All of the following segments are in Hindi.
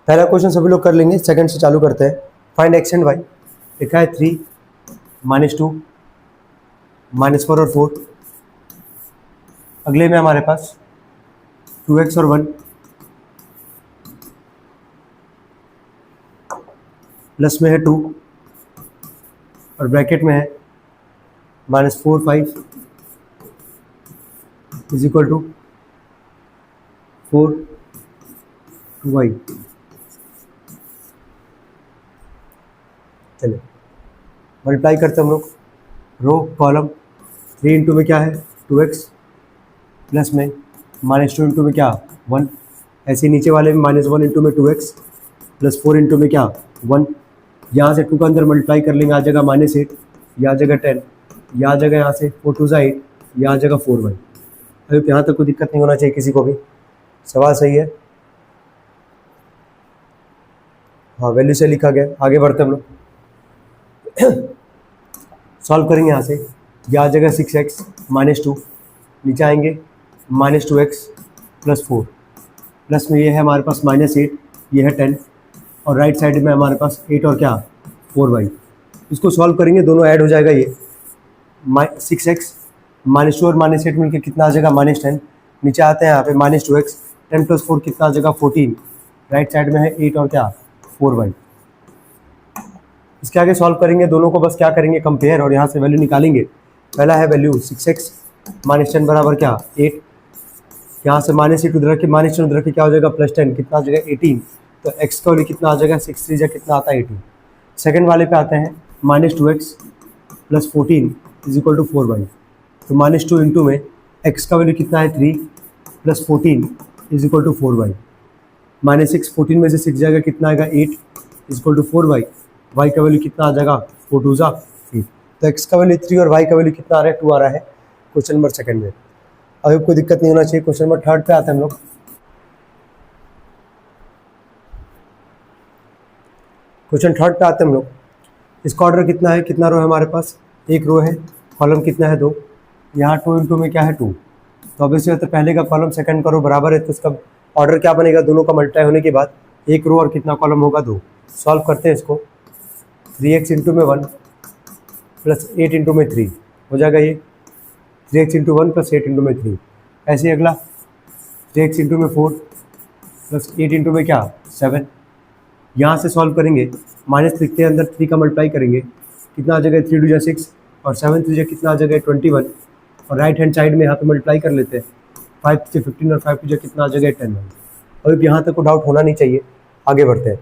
पहला क्वेश्चन सभी लोग कर लेंगे, सेकंड से चालू करते हैं। Find x and y. लिखा है 3 -2 -4 और 4। अगले में हमारे पास 2x और 1 प्लस में है 2 और ब्रैकेट में है -4 5 इज इक्वल टू 4 2y। चलिए मल्टीप्लाई करते हैं हम लोग। रो कॉलम 3 इंटू में क्या है 2x प्लस में -2 इंटू में क्या 1। ऐसे नीचे वाले में -1 इंटू में 2x प्लस 4 इंटू में क्या 1। यहाँ से 2 का अंदर मल्टीप्लाई कर लेंगे, आ जाएगा -8, यहाँ जगह 10, यहाँ जगह यहाँ से 4 2 8, यहाँ जगह 4y। अभी यहाँ तक कोई दिक्कत नहीं होना चाहिए किसी को भी। सवाल सही है, हाँ वैल्यू से लिखा गया। आगे बढ़ते हम लोग सॉल्व करेंगे। यहाँ से यहाँ जगह 6x -2, नीचे आएंगे -2x प्लस 4, प्लस में ये है हमारे पास -8, ये है 10 और राइट साइड में हमारे पास 8 और क्या 4y। इसको सॉल्व करेंगे, दोनों ऐड हो जाएगा। ये 6x -2 और -8 मिलकर कितना आ जाएगा -10। नीचे आते हैं यहाँ पे -2x 10 प्लस 4 कितना आ जाएगा 14। राइट साइड में है 8 और क्या 4y। इसके आगे सॉल्व करेंगे, दोनों को बस क्या करेंगे कंपेयर और यहाँ से वैल्यू निकालेंगे। पहला है वैल्यू 6x -10 बराबर क्या 8। यहाँ से -8 उधर रख के -10 उधर रख के क्या हो जाएगा +10 कितना आ जाएगा 18। तो x का वैल्यू कितना आ जाएगा 6 3 कितना आता है 18। सेकंड वाले पे आते हैं -2x plus 14 is equal to 4y। तो -2 इंटू में x का वैल्यू कितना है 3 plus 14 is equal to 4y। -6 14 में से 6 जाएगा कितना आएगा 8 is equal to 4y। y का वैल्यू कितना आ जाएगा 4 2 8। तो x का वैल्यू 3 और y का वैल्यू कितना आ रहा है 2 आ रहा है क्वेश्चन नंबर सेकंड में। अभी कोई दिक्कत नहीं होना चाहिए। क्वेश्चन नंबर थर्ड पे आते हैं हम लोग। क्वेश्चन थर्ड पे आते हैं हम लोग। इसका ऑर्डर कितना है, कितना रो है हमारे पास, एक रो है, कॉलम कितना है 2। यहाँ 2 इंटू में क्या है 2। तो ऑब्वियसली तो पहले का कॉलम सेकंड का रो बराबर है, तो इसका ऑर्डर क्या बनेगा, दोनों का मल्टीप्लाई होने के बाद एक रो और कितना कॉलम होगा 2। सॉल्व करते हैं इसको। 3x इंटू में 1 प्लस 8 इंटू में 3 हो जाएगा ये 3x इंटू 1 प्लस 8 इंटू में 3। ऐसे ही अगला 3x इंटू में 4 प्लस 8 इंटू में क्या 7। यहाँ से सॉल्व करेंगे, माइनस लिखते हैं, अंदर 3 का मल्टीप्लाई करेंगे, कितना आ जाएगा 3 2 6 और 7 3 कितना आ जाएगा 21। और राइट हैंड साइड में यहाँ पे मल्टीप्लाई कर लेते हैं, 5 से 15 और 5 2 कितना आ जाएगा 10। अभी यहाँ तक को डाउट होना नहीं चाहिए। आगे बढ़ते हैं।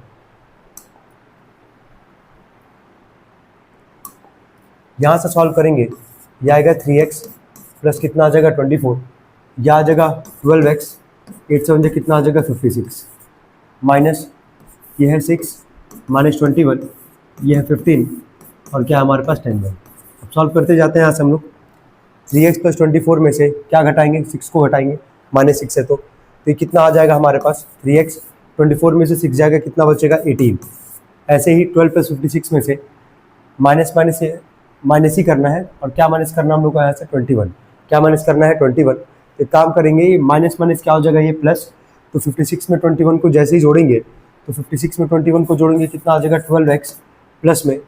यहाँ से सॉल्व करेंगे, यह आएगा 3x प्लस कितना आ जाएगा 24, यह आ जाएगा 12x 8 7 कितना आ जाएगा 56, माइनस ये है 6 -21, ये है 15 और क्या हमारे पास 10 है। अब सॉल्व करते जाते हैं। यहाँ से हम लोग 3x प्लस 24 में से क्या घटाएंगे 6 को घटाएंगे -6 से। तो ये कितना आ जाएगा हमारे पास 3x 24 में से 6 जाएगा कितना बचेगा 18। ऐसे ही 12 प्लस 56 में से माइनस ही करना है, और क्या माइनस करना हम लोग को यहाँ से 21, क्या माइनस करना है 21। तो काम करेंगे, ये माइनस माइनस क्या हो जाएगा ये प्लस। तो 56 में 21 को जैसे ही जोड़ेंगे, तो 56 में 21 को जोड़ेंगे कितना आ जाएगा 12x प्लस में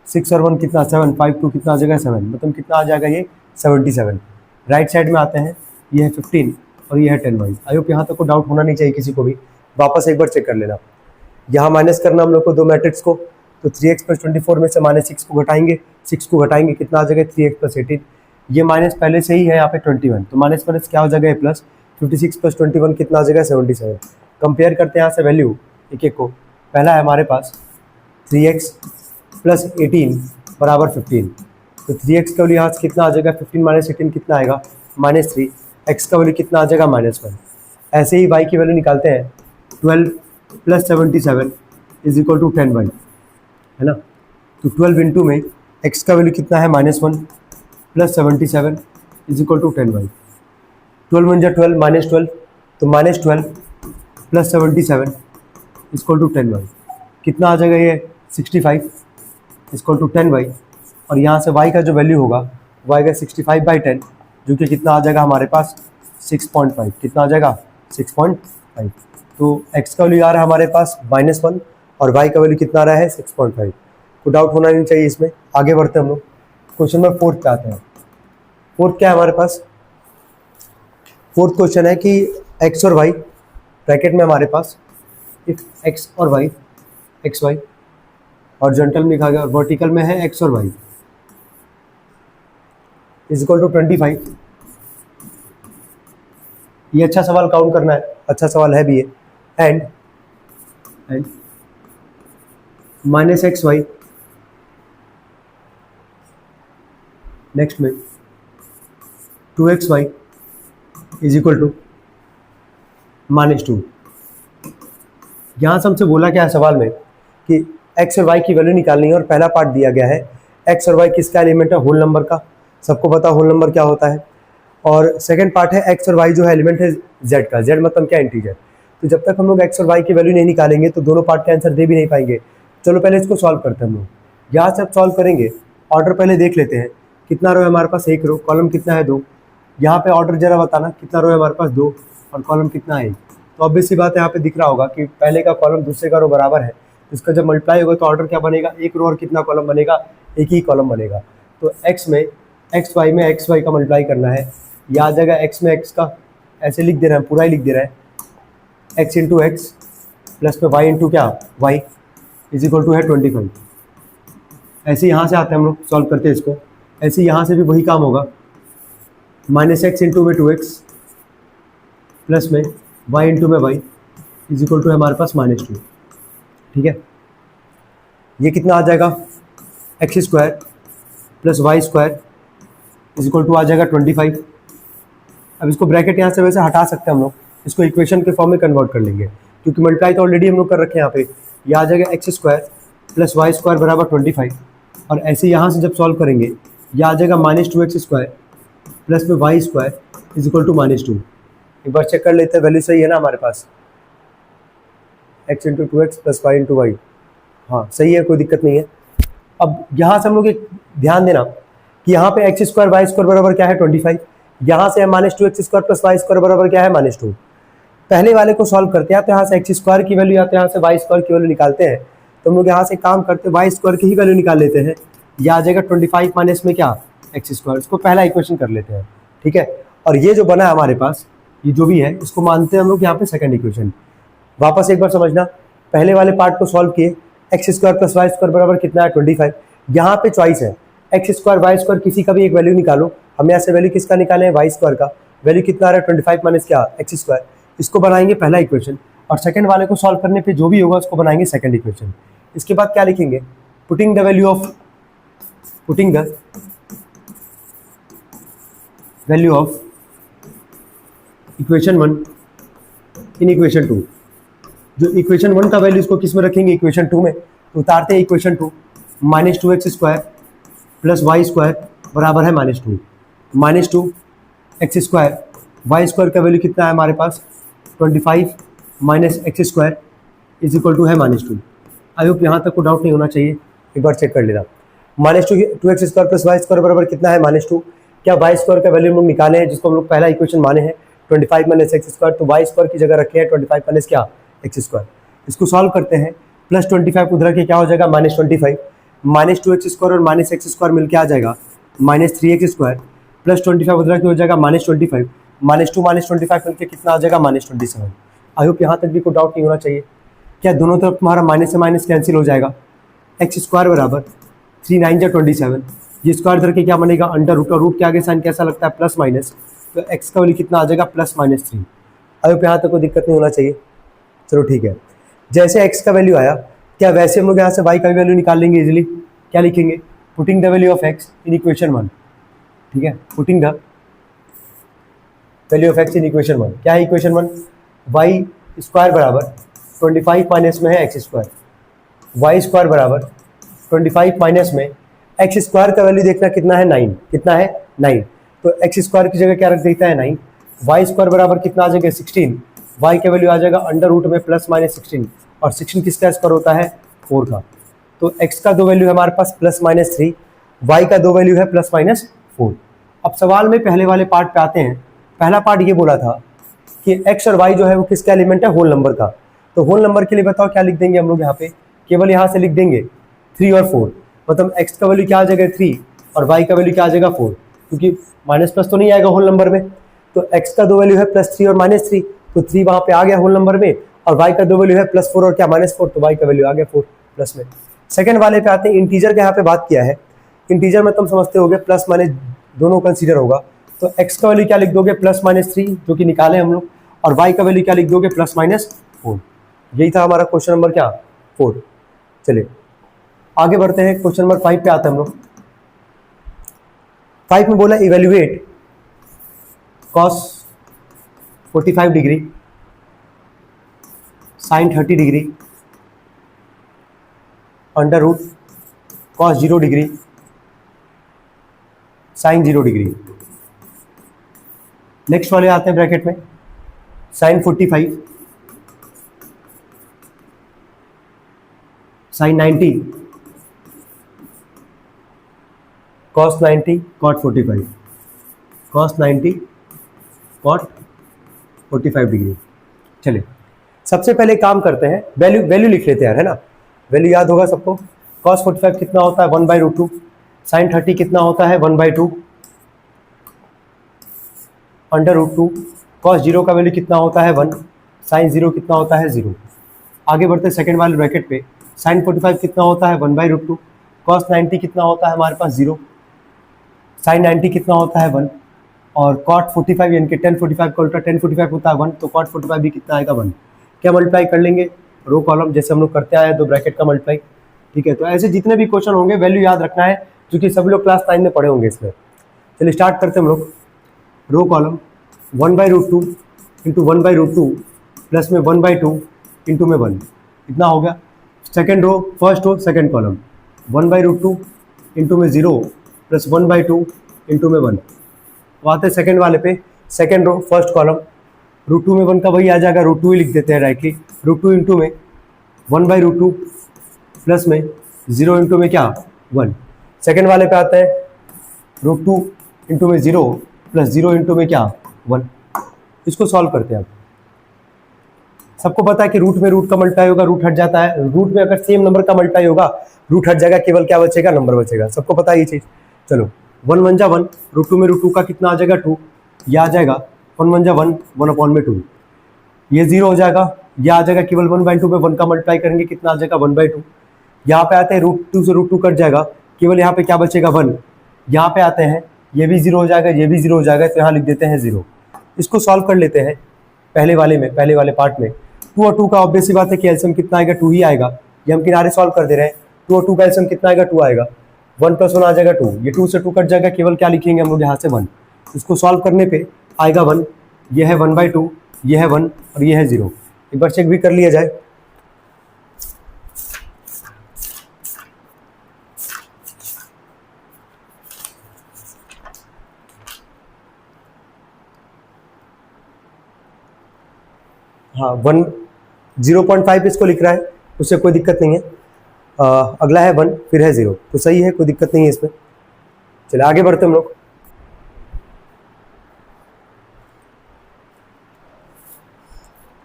6 और 1 कितना 7 5 2 कितना आ जाएगा 7, मतलब कितना आ जाएगा ये 77। राइट साइड में आते हैं, ये है 15 और ये है 10y। आई होप यहाँ तक को डाउट होना नहीं चाहिए किसी को भी। वापस एक बार चेक कर लेना। यहाँ माइनस करना हम लोग को दो मैट्रिक्स को, तो 3x प्लस 24 में से -6 को घटाएंगे, 6 को घटाएंगे कितना आ जाएगा 3x प्लस 18। ये माइनस पहले से ही है यहाँ पे 21, तो माइनस माइनस क्या हो जाएगा प्लस। 56 प्लस 21 कितना आ जाएगा 77। कंपेयर करते हैं यहाँ से वैल्यू एक एक को। पहला है हमारे पास 3x प्लस 18 बराबर 15। तो 3x का वैल्यू यहाँ से कितना आ जाएगा 15 माइनस 18 कितना आएगा -3। x का वैल्यू कितना आ जाएगा -1। ऐसे ही y की वैल्यू निकालते हैं, 12 plus 77 is equal to 10y, है ना। तो 12 इंटू में x का वैल्यू कितना है -1 plus 77 is equal to 10y। 12 × 12 -12, तो -12 प्लस 77 इक्वल टू 10y कितना आ जाएगा ये 65 इक्वल टू 10y। और यहाँ से y का जो वैल्यू होगा वो आएगा 65/10, जो कि कितना आ जाएगा हमारे पास 6.5, कितना आ जाएगा 6.5। तो x का वैल्यू आ रहा है हमारे पास -1 और y का वैल्यू कितना आ रहा है 6.5। कोई डाउट होना नहीं चाहिए इसमें। आगे बढ़ते हम लोग क्वेश्चन नंबर 4 पे आते हैं। फोर्थ क्या है हमारे पास? फोर्थ क्वेश्चन है कि x और y ब्रैकेट में हमारे पास इफ x और y एक्स वाई हॉरिजॉन्टल में लिखा गया और वर्टिकल में है x और y इज इक्वल टू 25। ये अच्छा सवाल काउंट करना है, अच्छा सवाल है भी ये। एंड -xy नेक्स्ट में 2xy इज इक्वल टू -2। यहाँ से हमसे बोला क्या है सवाल में कि x और y की वैल्यू निकालनी है और पहला पार्ट दिया गया है x और y किसका एलिमेंट है? होल नंबर का। सबको पता होल नंबर क्या होता है। और सेकंड पार्ट है x और y जो है एलिमेंट है z का। z मतलब क्या? इंटीजर। तो जब तक हम लोग x और y की वैल्यू नहीं निकालेंगे तो दोनों पार्ट का आंसर दे भी नहीं पाएंगे। चलो पहले इसको सॉल्व करते हैं हम लोग। यहाँ से अब सॉल्व करेंगे, ऑर्डर पहले देख लेते हैं। कितना रो है हमारे पास? 1 रो। कॉलम कितना है? 2। यहाँ पे ऑर्डर जरा बताना, कितना रो है हमारे पास? 2 और कॉलम कितना है? 1। तो ऑब्वियस सी बात है, यहाँ पे दिख रहा होगा कि पहले का कॉलम दूसरे का रो बराबर है। इसका जब मल्टीप्लाई होगा तो ऑर्डर क्या बनेगा? 1 रो और कितना कॉलम बनेगा? एक ही कॉलम बनेगा। तो x में xy में xy का मल्टीप्लाई करना है। यह आ जाएगा x में x का, ऐसे लिख दे रहे हैं, पूरा ही लिख दे रहे हैं, x इंटू एक्स प्लस में y इंटू क्या? y इज इक्वल टू है 25। ऐसे यहाँ से आते हैं हम लोग, सॉल्व करते हैं इसको। ऐसे यहाँ से भी वही काम होगा, -x इंटू में 2x प्लस में y इंटू में y इज इक्वल टू है हमारे पास -2। ठीक है, ये कितना आ जाएगा? X square plus y square is equal to आ जाएगा 25। अब इसको ब्रैकेट यहाँ से वैसे हटा सकते हैं हम लोग, इसको इक्वेशन के फॉर्म में कन्वर्ट कर लेंगे क्योंकि मल्टीप्लाई तो ऑलरेडी हम लोग कर रखे हैं यहाँ पे। ये आ जाएगा x square plus y square बराबर 25 और ऐसे यहाँ से जब सॉल्व करेंगे ये आ जाएगा -2x स्क्वायर प्लस में y square is equal to -2। एक बार चेक कर लेते हैं, वैल्यू सही है ना हमारे पास? x into 2x plus y into y, हाँ सही है, कोई दिक्कत नहीं है। अब यहाँ से हम लोग एक ध्यान देना कि यहाँ पे एक्स स्क्वायर वाई स्क्वायर बराबर क्या है? 25। यहाँ से -2x square plus y square बराबर क्या है? -2। पहले वाले को सॉल्व करते हैं तो यहाँ से एक्स स्क्वायर की वैल्यू आते हैं, यहाँ से वाई स्क्वायर की वैल्यू निकालते हैं। तो हम लोग यहाँ से काम करते हैं, वाई स्क्वायर की ही वैल्यू निकाल लेते हैं। यह आ जाएगा 25 माइनस में क्या? X square. इसको पहला इक्वेशन कर लेते हैं। ठीक है, और ये जो बना है हमारे पास, ये जो भी है इसको मानते हैं हम लोग यहाँ पे सेकंड इक्वेशन। वापस एक बार समझना, पहले वाले पार्ट को सॉल्व किए, x square plus y square बराबर कितना है? 25। यहाँ पे चॉइस है एक्स स्क्वायर वाई स्क्वायर, किसी का भी एक वैल्यू निकालो। हम यहाँ से वैल्यू किसका निकाले हैं? वाई स्क्वायर का। वैल्यू कितना आ रहा है? 25 माइनस क्या? X square. इसको बनाएंगे पहला इक्वेशन और सेकंड वाले को सॉल्व करने पे जो भी होगा उसको बनाएंगे सेकंड इक्वेशन। इसके बाद क्या लिखेंगे? Putting the value of equation 1 in equation 2। जो इक्वेशन 1 का वैल्यू इसको किस में रखेंगे? इक्वेशन 2 में। तो उतारते हैं equation 2, -2x square plus y square बराबर है -2। -2 एक्स स्क्वायर, वाई स्क्वायर का वैल्यू कितना है हमारे पास? 25 minus x square is equal to है -2। आई होप यहाँ तक को डाउट नहीं होना चाहिए, एक बार चेक कर लेना। -2x square plus y square बराबर कितना है? -2। क्या वाई स्क्वायर का वैल्यू हम लोग निकाले हैं, जिसको हम लोग पहला इक्वेशन माने हैं 25 माइनस एक्स स्क्वायर। तो वाई स्क्वायर की जगह रखे हैं 25 माइनस क्या? X square. इसको सॉल्व करते हैं, प्लस 25 उधर के क्या हो जाएगा? -25। -2x स्क्वायर और माइनस एक्स स्क्वायर मिलकर आ जाएगा -3x स्क्वायर प्लस 25 उधर के हो जाएगा -25। -2 माइनस 25 मिलकर कितना आ जाएगा? -27। आई होप यहाँ तक भी कोई डाउट नहीं होना चाहिए। क्या दोनों तरफ तुम्हारा माइनस से माइनस कैंसिल हो जाएगा? एक्स स्क्वायर बराबर 3 9 जा 27। ये स्क्वायर धर के क्या बनेगा? अंडर रूट, और रूट के आगे साइन कैसा लगता है? Plus minus. तो एक्स का वैल्यू कितना आ जाएगा? +-3। आई होप यहाँ तक कोई दिक्कत नहीं होना चाहिए। चलो ठीक है, जैसे एक्स का वैल्यू आया, क्या वैसे हम लोग यहाँ से वाई का वैल्यू निकाल लेंगे इजीली। क्या लिखेंगे? Putting the value of x in equation 1। ठीक है, putting the value of x in equation 1। क्या है इक्वेशन 1? वाई स्क्वायर बराबर 25 माइनस में है एक्स स्क्वायर, वाई स्क्वायर बराबर 25 माइनस में एक्स स्क्वायर का वैल्यू देखना कितना है? 9। कितना है? 9। तो एक्स स्क्वायर की जगह क्या रख देता है? 9। वाई स्क्वायर बराबर कितना आ जाएगा? 16। वाई का वैल्यू आ जाएगा अंडर रूट में +-16, और 16 किसका स्क्वायर होता है? 4 का। तो एक्स का 2 वैल्यू है हमारे पास +-3, वाई का 2 वैल्यू है +-4। अब सवाल में पहले वाले पार्ट पे आते हैं। पहला पार्ट ये बोला था कि एक्स और वाई जो है वो किसका एलिमेंट है, होल नंबर का। तो होल नंबर के लिए बताओ क्या लिख देंगे हम लोग यहाँ पे, केवल यहाँ से लिख देंगे 3 और 4, मतलब एक्स का वैल्यू क्या आ जाएगा 3 और वाई का वैल्यू क्या आ जाएगा 4, क्योंकि माइनस प्लस तो नहीं आएगा होल नंबर में। तो एक्स का दो वैल्यू है +3 और -3, तो 3 वहाँ पे आ गया होल नंबर में, और वाई का दो वैल्यू है +4 और क्या -4, तो वाई का वैल्यू आ गया 4 प्लस में। सेकंड वाले पे आते हैं, इंटीजर का यहाँ पे बात किया है। इंटीजर में तुम समझते होगे प्लस माइनस दोनों कंसीडर होगा, तो एक्स का वैल्यू क्या लिख दोगे +-3 जो कि निकाले हम लोग, और वाई का वैल्यू क्या लिख दोगे +-4। यही था हमारा क्वेश्चन नंबर क्या 4। चलिए आगे बढ़ते हैं, क्वेश्चन नंबर 5 पे आते हैं हम लोग। 5 में बोला evaluate cos 45 degree, sin 30 degree, under root cos 0 degree, sin 0 degree. Next वाले आते हैं ब्रैकेट में, sin 45, sin 90, cos 90, cot 45, cos 90, cot 45 degree. चलिए सबसे पहले काम करते हैं, वैल्यू लिख लेते हैं यार, है ना, वैल्यू याद होगा सबको। cos 45 कितना होता है 1/√2, sin 30 कितना होता है 1/2, √2, cos 0 का वैल्यू कितना होता है 1, sin 0 कितना होता है 0। आगे बढ़ते हैं सेकेंड वाले ब्रैकेट पे, sin 45 कितना होता है 1/√2, cos 90 कितना होता है हमारे पास 0, sin 90 कितना होता है 1, और cot 45 यानी कि tan 45 का उल्टा tan 45 होता है 1, तो cot 45 भी कितना आएगा 1। क्या मल्टीप्लाई कर लेंगे, रो कॉलम जैसे हम लोग करते आए तो ब्रैकेट का मल्टीप्लाई, ठीक है। तो ऐसे जितने भी क्वेश्चन होंगे वैल्यू याद रखना है, क्योंकि सभी लोग क्लास 9 में पढ़े होंगे इसमें। चलिए स्टार्ट करते हैं हम लोग, रो कॉलम 1/√2 इंटू 1/√2 प्लस में 1/2 इंटू में 1, इतना हो गया। Second row, first row second column 1/√2 into में 0 प्लस 1/2 इंटू में 1। वो आते हैं सेकेंड वाले पे, सेकेंड रो फर्स्ट कॉलम √2 में 1 का वही आ जाएगा, √2 ही लिख देते हैं डायरेक्टली, √2 इंटू में 1/√2 प्लस में 0 इंटू में क्या 1। सेकेंड वाले पे आता है √2 इंटू में 0 प्लस 0 इंटू में क्या 1। इसको सॉल्व करते हैं। अब सबको पता है कि रूट में रूट का मल्टीप्लाई होगा, रूट हट जाता है, रूट में अगर सेम नंबर का मल्टीप्लाई होगा रूट हट जाएगा, केवल क्या बचेगा नंबर बचेगा, सबको पता है ये चीज़। चलो 1 1 जा 1, √2 में √2 का कितना आ जाएगा 2, यह आ जाएगा 1 1 जा 1, 1/2, ये 0 हो जाएगा, यह आ जाएगा केवल 1/2 में 1 का मल्टीप्लाई करेंगे कितना आ जाएगा 1/2। यहाँ पे आते हैं √2 से √2 कट जाएगा, केवल यहाँ पे क्या बचेगा 1। यहाँ पे आते हैं ये भी 0 हो जाएगा, ये भी 0 हो जाएगा, तो यहाँ लिख देते हैं 0। इसको सॉल्व कर लेते हैं पहले वाले पार्ट में। 2 और 2 का ऑब्वियस सी बात है कि एलसीएम कितना आएगा 2 ही आएगा, ये हम किनारे सॉल्व कर दे रहे हैं। 2 और 2 का एलसीएम कितना आएगा 2 आएगा, 1 + 1 आ जाएगा 2, ये 2 से 2 कट जाएगा, केवल क्या लिखेंगे हम लोग यहाँ से 1। इसको सॉल्व करने पे आएगा 1, ये है 1/2, ये है 1 और ये है 0। एक बार चेक भी कर लिया जाए। हाँ 0.5 इसको लिख रहा है, उससे कोई दिक्कत नहीं है। अगला है 1 फिर है 0, तो सही है, कोई दिक्कत नहीं है इसमें। चलिए आगे बढ़ते हम लोग।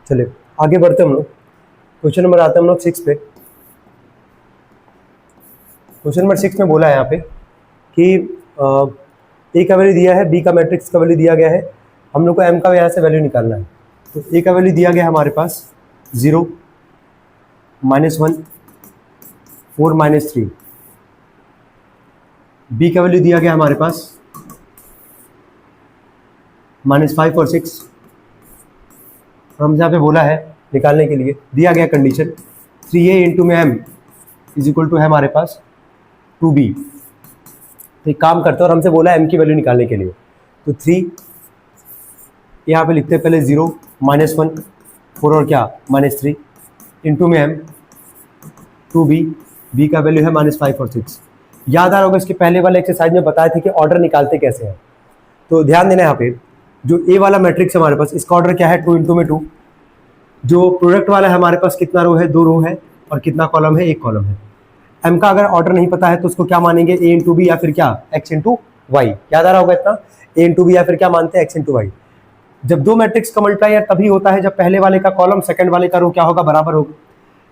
चलिए आगे बढ़ते हम लोग, क्वेश्चन नंबर आते हैं हम लोग 6 पे। क्वेश्चन नंबर 6 में बोला है यहाँ पे कि ए का वैल्यू दिया है, बी का मैट्रिक्स का वैल्यू दिया गया है, हम लोग को एम का यहाँ से वैल्यू निकालना है। तो ए का वैल्यू दिया गया है हमारे पास 0, -1, 4, -3। बी का वैल्यू दिया गया हमारे पास -5 और 6। हम यहाँ पे बोला है निकालने के लिए दिया गया कंडीशन 3a इंटू में m इज इक्वल टू है हमारे पास 2b। तो एक काम करते हैं, और हमसे बोला है m की वैल्यू निकालने के लिए, तो 3 यहाँ पे लिखते हैं पहले 0, -1, 4 और क्या -3 इंटू में m 2b, b का वैल्यू है -5 और 6। याद आ रहा होगा इसके पहले वाले एक्सरसाइज में बताए थे कि ऑर्डर निकालते कैसे हैं। तो ध्यान देना यहाँ पे, जो ए वाला मैट्रिक्स हमारे पास इसका ऑर्डर क्या है 2 इंटू में 2। जो प्रोडक्ट वाला है हमारे पास कितना रो है 2 रो है, और कितना कॉलम है 1 कॉलम है। एम का अगर ऑर्डर नहीं पता है तो उसको क्या मानेंगे ए इंटू बी या फिर क्या एक्स इंटू वाई। याद आ रहा होगा इतना, ए इंटू बी या फिर क्या मानते हैं एक्स इंटू वाई। जब दो मैट्रिक्स का मल्टीप्लाई यार तभी होता है जब पहले वाले का कॉलम सेकंड वाले का रो क्या होगा, बराबर होगा।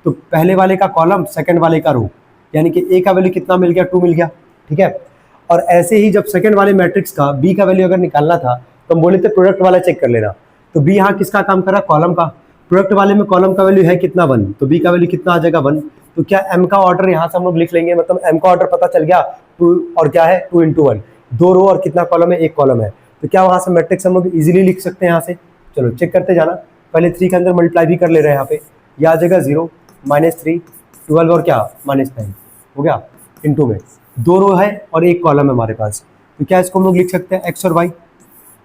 तो पहले वाले का कॉलम सेकंड वाले का रो, यानी कि ए का वैल्यू कितना मिल गया, 2 मिल गया, ठीक है। और ऐसे ही जब सेकंड वाले मैट्रिक्स का बी का वैल्यू अगर निकालना था तो हम बोले थे प्रोडक्ट वाला चेक कर लेना। तो बी यहाँ किसका काम कर रहा है, कॉलम का। प्रोडक्ट वाले में कॉलम का वैल्यू है कितना, 1, तो बी का वैल्यू कितना आ जाएगा, 1। तो क्या एम का ऑर्डर यहाँ से हम लोग लिख लेंगे, मतलब एम का ऑर्डर पता चल गया 2 और क्या है 2 × 1, 2 रो और कितना कॉलम है, 1 कॉलम है। तो क्या वहाँ से मैट्रिक्स हम लोग इजीली लिख सकते हैं यहाँ से। चलो चेक करते जाना, पहले 3 के अंदर मल्टीप्लाई भी कर ले रहे हैं यहाँ पे, यह आ जाएगा 0 -3 12 और क्या -9 हो गया, इनटू में 2 रो है और 1 कॉलम है हमारे पास। तो क्या इसको हम लोग लिख सकते हैं एक्स और वाई,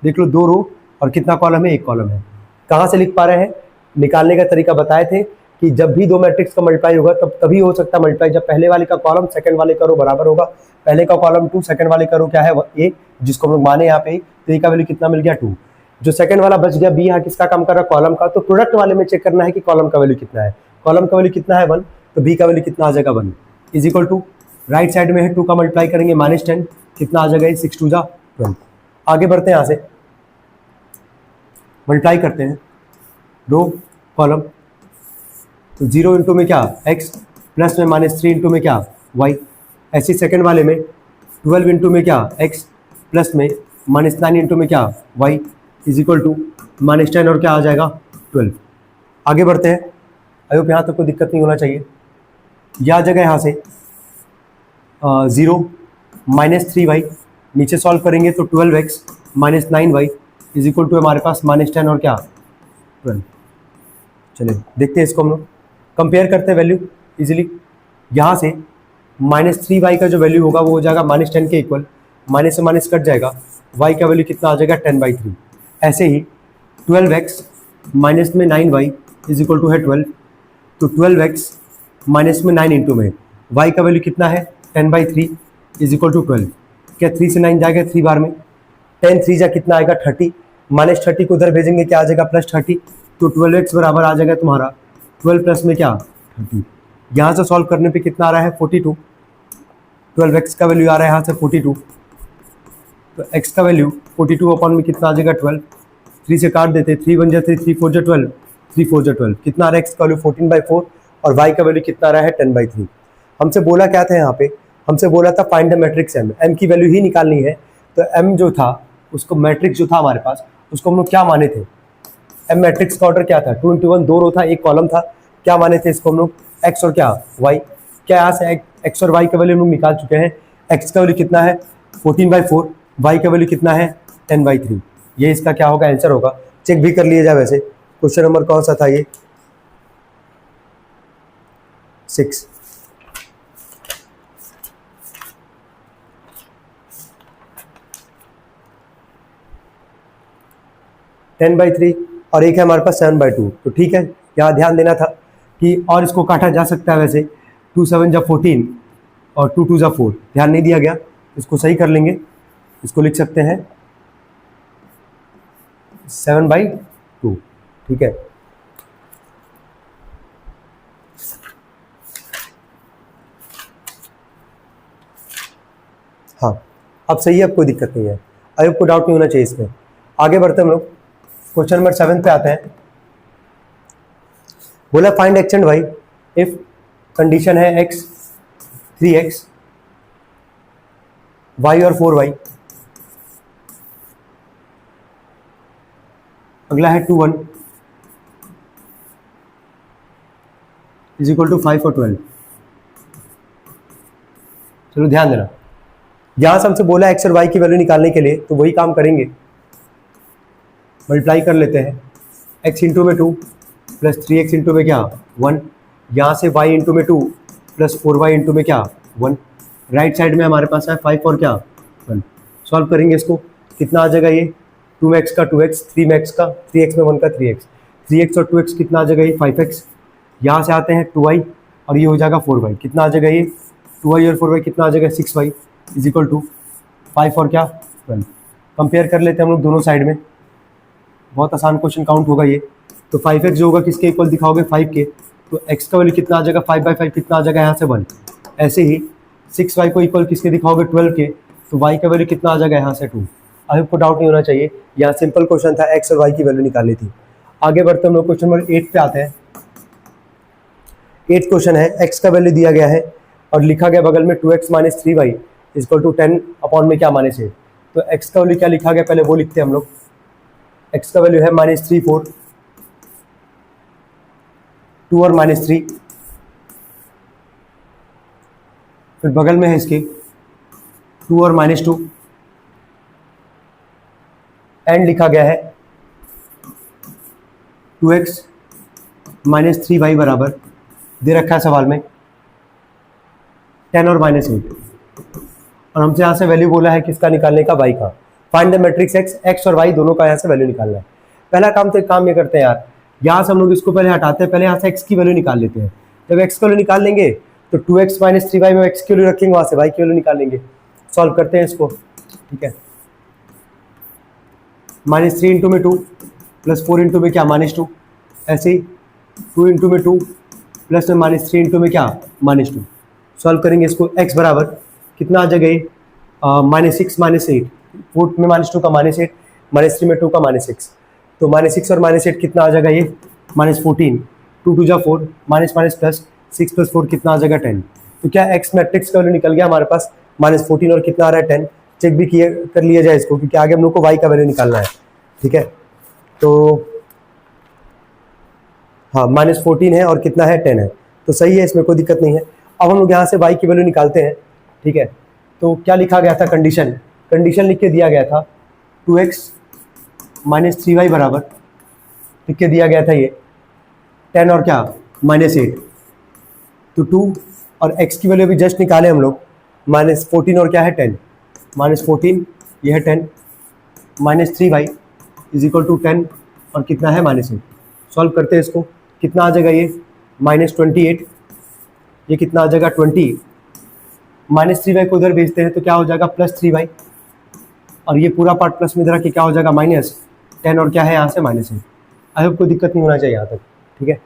देख लो 2 रो और कितना कॉलम है, 1 कॉलम है। कहाँ से लिख पा रहे हैं, निकालने का तरीका बताए थे कि जब भी दो मैट्रिक्स का मल्टीप्लाई होगा तब तभी हो सकता है मल्टीप्लाई जब पहले वाले का कॉलम सेकंड वाले का रो बराबर होगा। पहले का कॉलम 2, सेकंड वाले का रो क्या है ए, जिसको हम लोग माने यहाँ पे, तो ए का वैल्यू कितना मिल गया 2। जो सेकंड वाला बच गया बी, यहाँ किसका काम कर रहा है, कॉलम का। तो प्रोडक्ट वाले में चेक करना है कि कॉलम का वैल्यू कितना है, कॉलम का वैल्यू कितना है 1, तो बी का वैल्यू कितना आ जाएगा 1 is equal to, right side में है 2 का मल्टीप्लाई करेंगे -10, कितना आ जाएगा 6 2 जा 12। आगे बढ़ते हैं, यहाँ से मल्टीप्लाई करते हैं रो कॉलम, तो 0 इंटू में क्या x, प्लस में -3 इंटू में क्या y। ऐसे सेकंड वाले में 12 इंटू में क्या x, प्लस में -9 इंटू में क्या y इज इक्वल टू -10 और क्या आ जाएगा 12। आगे बढ़ते हैं, आई होप यहाँ तक कोई दिक्कत नहीं होना चाहिए। यह आ जाएगा यहाँ से 0 -3y, नीचे सॉल्व करेंगे तो 12x -9y is equal to हमारे पास -10 और क्या 12। चलिए देखते हैं इसको हम लोग, कंपेयर करते हैं वैल्यू इजीली। यहाँ से -3y का जो वैल्यू होगा वो हो जाएगा -10 के इक्वल, माइनस से माइनस कट जाएगा, y का वैल्यू कितना आ जाएगा 10/3। ऐसे ही 12x माइनस में 9y इज इक्वल टू है 12, तो 12x माइनस में 9 इंटू में y का वैल्यू कितना है 10/3 इज इक्वल टू 12। क्या 3 से 9 जाएगा 3 बार में, 10 3 जा कितना आएगा 30, -30 को उधर भेजेंगे क्या आ जाएगा +30, तो 12x बराबर आ जाएगा तुम्हारा 12 प्लस में क्या 30। यहाँ से सॉल्व करने पे कितना आ रहा है 42, 12x का वैल्यू आ रहा है यहाँ से 42, तो x का वैल्यू 42 अपॉन में कितना आ जाएगा 12, 3 से काट देते, 3 1 जा 3, 3 4 जा 12, 3 4 जा 12, कितना आ रहा है x का वैल्यू 14/4 और y का वैल्यू कितना आ रहा है 10/3। हमसे बोला क्या था यहाँ पे, हमसे बोला था find the matrix m, m की वैल्यू ही निकालनी है। तो m जो था उसको मैट्रिक्स जो था हमारे पास उसको हम लोग क्या माने थे, m मैट्रिक्स का ऑर्डर क्या था 2 × 1, 2 रो था 1 कॉलम था, क्या माने थे इसको हम लोग x और क्या y। क्या यहाँ से x और y का वैल्यू हम लोग निकाल चुके हैं, x का वैल्यू कितना है 14/4, y का वैल्यू कितना है 10/3। ये इसका क्या होगा आंसर होगा, चेक भी कर लिया जाए। वैसे क्वेश्चन नंबर कौन सा था ये 6। टेन बाई 3 और एक है हमारे पास 7/2, तो ठीक है। यहाँ ध्यान देना था कि और इसको काटा जा सकता है, वैसे 2 7 जा 14 और 2 2 जा 4, ध्यान नहीं दिया गया, इसको सही कर लेंगे। इसको लिख सकते हैं 7/2, ठीक है। हाँ अब सही है, अब कोई दिक्कत नहीं है, अब आपको डाउट नहीं होना चाहिए इसमें। आगे बढ़ते हम लोग क्वेश्चन नंबर 7 पे आते हैं। बोला find x and y if condition है x 3x y और 4y, अगला है 2 1 इज इक्वल टू 5 और 12। चलो ध्यान देना, यहां से हमसे बोला x और y की वैल्यू निकालने के लिए, तो वही काम करेंगे, मल्टीप्लाई कर लेते हैं x इंटू में 2 प्लस 3x इंटू में क्या 1, यहाँ से y इंटू में 2 प्लस 4y इंटू में क्या 1, राइट साइड में हमारे पास है 5 और क्या 1। सॉल्व करेंगे इसको, कितना आ जाएगा ये 2 में x का 2x, 3 में x का 3x में 1 का 3x, 3x और 2x कितना आ जाएगा ये 5x। यहाँ से आते हैं 2y और ये हो जाएगा 4y, कितना आ जाएगा ये 2y और 4y कितना आ जाएगा 6y इज इक्वल टू 5 और क्या 12। कंपेयर कर लेते हैं हम लोग दोनों साइड में, बहुत आसान क्वेश्चन काउंट होगा ये। तो 5x जो होगा किसके इक्वल दिखाओगे 5 के, तो x का वैल्यू कितना आ जाएगा 5/5 कितना आ जाएगा यहाँ से 1। ऐसे ही 6y को इक्वल किसके दिखाओगे 12 के, तो y का वैल्यू कितना आ जाएगा यहाँ से 2। आई होप को डाउट नहीं होना चाहिए। यहाँ सिंपल क्वेश्चन था, एक्स और वाई की वैल्यू निकालनी थी। आगे बढ़ते हम लोग क्वेश्चन नंबर 8 पे आते हैं। 8 क्वेश्चन है, एक्स का वैल्यू दिया गया है और लिखा गया बगल में 2x minus 3y equal to 10 upon में क्या माइनस 8। तो एक्स का वैल्यू क्या लिखा गया पहले वो लिखते हैं हम लोग। एक्स का वैल्यू है -3 4, 2 और -3, फिर बगल में है इसके 2 और -2, एंड लिखा गया है 2x माइनस 3y बराबर दे रखा है सवाल में 10 और -8, और हमसे यहाँ से वैल्यू बोला है किसका निकालने का, y का। फाइंड द मैट्रिक्स x और y दोनों का यहाँ से वैल्यू निकालना है। पहला काम तो एक काम ये करते हैं यार, यहाँ से हम लोग इसको पहले हटाते हैं, पहले यहाँ से x की वैल्यू निकाल लेते हैं। जब x की वैल्यू निकाल लेंगे तो 2x माइनस 3y में x की वैल्यू रखेंगे, वहाँ से y की वैल्यू निकाल लेंगे। सॉल्व करते हैं इसको, ठीक है। -3 इंटू में 2 प्लस 4 इंटू में क्या -2, ऐसे ही 2 इंटू में 2 प्लस में -3 इंटू में क्या -2। सॉल्व करेंगे इसको, x बराबर कितना आ जाएगा ये -6 -8, 4 में -2 का -8, -3 में 2 का -6, तो -6 और -8 कितना आ जाएगा ये -14, 2 2 जा 4, माइनस माइनस प्लस 6 प्लस 4 कितना आ जाएगा 10। तो क्या x मैट्रिक्स का वैल्यू निकल गया हमारे पास -14 और कितना आ रहा है 10। चेक भी किए कर लिया जाए इसको, क्योंकि आगे हम लोग को y का वैल्यू निकालना है, ठीक है। तो हाँ -14 है और कितना है 10 है, तो सही है, इसमें कोई दिक्कत नहीं है। अब हम लोग यहाँ से y की वैल्यू निकालते हैं, ठीक है। तो क्या लिखा गया था, कंडीशन लिख के दिया गया था 2x माइनस 3y बराबर लिख के दिया गया था ये 10 और क्या -8। तो 2 और x की वैल्यू भी जस्ट निकाले हम लोग, -14 और क्या है 10, -14 ये है 10, -3y इज इक्वल टू 10 और कितना है -8। सॉल्व करते हैं इसको, कितना आ जाएगा ये -28, ये कितना आ जाएगा 20, -3y को उधर भेजते हैं तो क्या हो जाएगा +3y, और ये पूरा पार्ट प्लस में इधर के क्या हो जाएगा -10 और क्या है यहाँ से -8। आई होप कोई दिक्कत नहीं होना चाहिए यहाँ तक, ठीक है।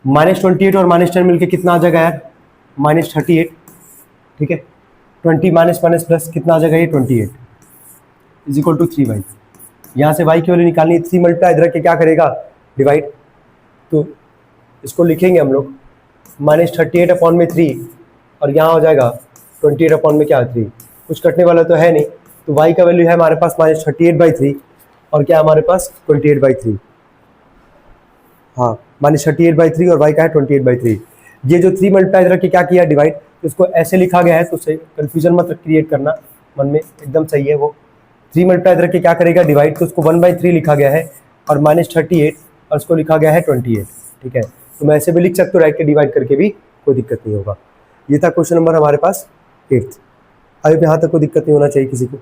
-28 और -10 मिलके कितना आ जाएगा यार -38, ठीक है। 20 माइनस माइनस प्लस कितना आ जाएगा ये 28 इज इक्वल टू 3y। यहाँ से y की वैल्यू निकालनी है, 3 मल्टीप्लाई इधर के क्या करेगा डिवाइड, तो इसको लिखेंगे हम लोग -38 अपॉन में 3 और यहाँ हो जाएगा 28 अपॉन में क्या 3, कुछ कटने वाला तो है नहीं, तो y का वैल्यू है हमारे पास -38/3 और क्या हमारे पास 28/3, हाँ -38/3 और y का है 28/3। ये जो 3 मल्टीप्लाई इधर के क्या किया डिवाइड, तो इसको ऐसे लिखा गया है, तो सही कन्फ्यूजन मत क्रिएट करना मन में, एकदम सही है वो। 3 मल्टीप्लाई इधर के क्या करेगा डिवाइड, तो उसको 1/3 लिखा गया है और -38 और उसको लिखा गया है 28, ठीक है। तो मैं ऐसे भी लिख सकता हूँ राइट के डिवाइड करके भी, कोई दिक्कत नहीं होगा। ये था क्वेश्चन नंबर हमारे पास 8। अभी यहाँ तक कोई दिक्कत नहीं होना चाहिए किसी को।